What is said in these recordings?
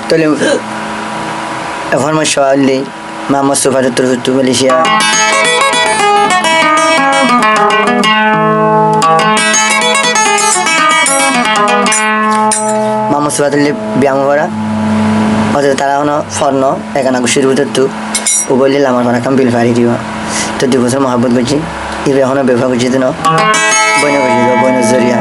তাহলে এখন আমার সওয়ালি মোহাম্মদ সুফাতুর হুতু মালয়েশিয়া মোহাম্মদ সুফাতুল্লি ব্যায়াম করা অথচ তারা এখনো ফর্ণ এখানে গুছির ভিতর তো ও বললে আমার মানে কাম বিল ফারি দিব তো 2 বছর মহাব্বত করছি ইবে এখনো ব্যবহার করছি তো বইনা করছি বইনা জরিয়া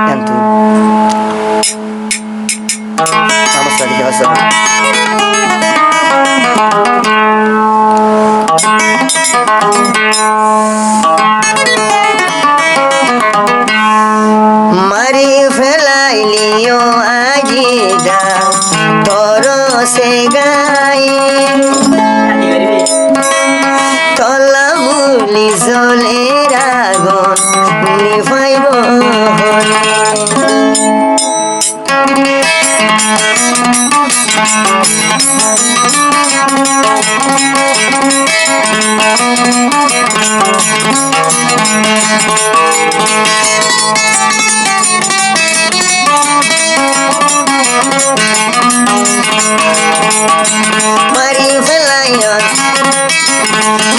কিন্তু আমার সাথে কি হচ্ছে মারি ফেলাইলিও আজিদা তোর সে গাই তলা বুলি জলে রাগন নিভাইব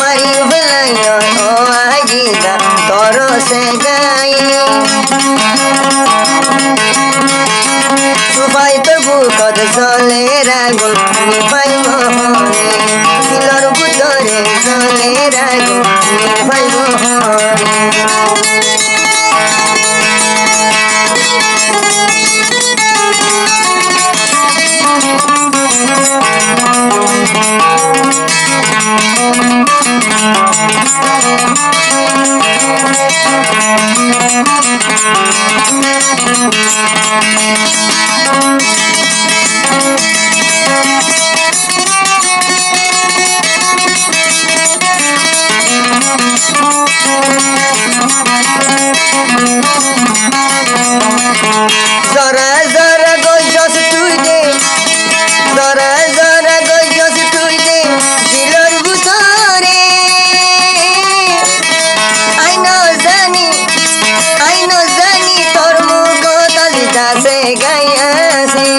Mari velayon o ajida toro se gai Subai tobu kod zole ragun nipai mohone Silor butore zole ragun nipai mohone Zara zara gojos tuide Zara zara gojos tuide Dilor butore Aino zani tor mugo talita se gayasi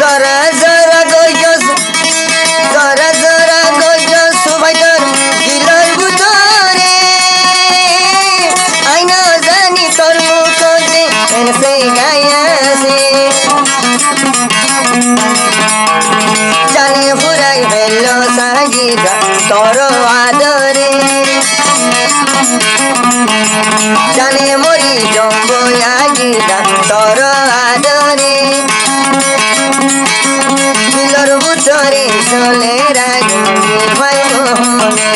Zara zara gojos subaitor dilor butore Aino zani tor mugo se gayasi Jane furai bello sajida toro adore Jane mori jombo yagida toro adore Dilor butore sole raguni vai mohone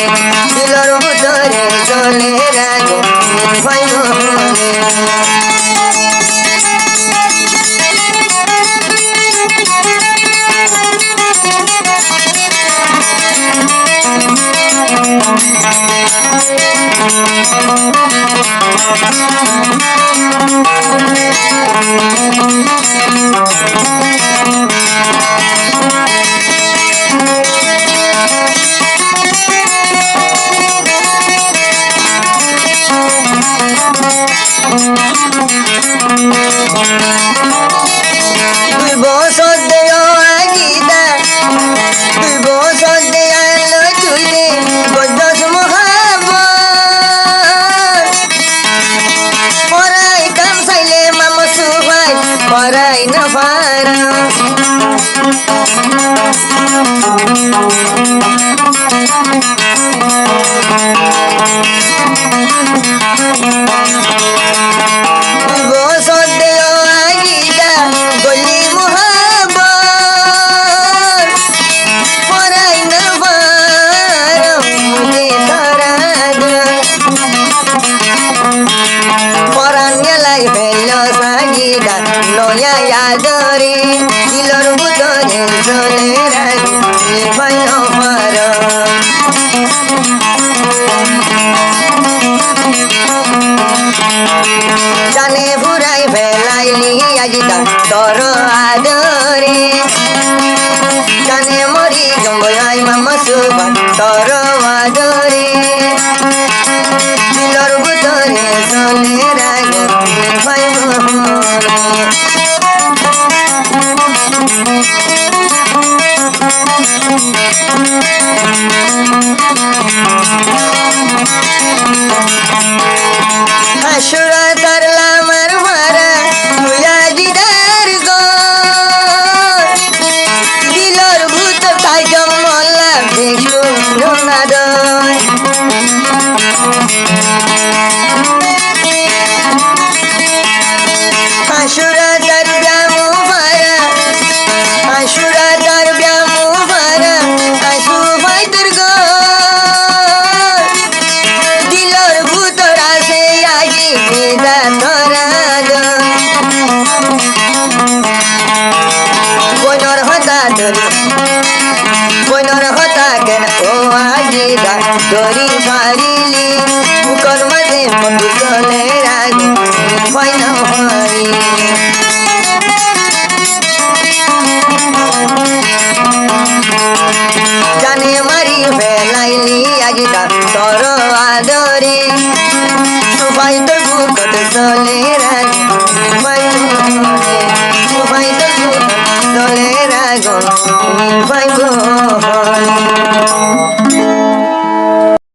Dilor butore sole raguni vai mohone Dui bosor deo agida Dui bosor deo alo tuide Gojos mohabbat Porai kam saile mama suhai Porai nafara Bosor deo agida Goli mohabbat Porai nafara Mujhe taraga Poran nyalai bello sagida Noya yadore Dilor butore zole ragu Nifai nofara Jane furai velaili ajida তোর আদরে জানে মরি জম্বয়াই মামা সুবান তোর আদরে দিলর ভিতরে চলে রাগে ভাই হাসুরা তারলাম আর মারা মুয়া দিদার গো দিলর ভূত তাই জমলা দেখু না দয় হাসুরা তার ব্যামু মারা হাসুরা তার ব্যামু মারা হাসু ভাই দুর্গ দিলর ভূতরা সে আগি বিদা ধরা বনর হতা ধরি বনর হতা কেন ও আগি দা ধরি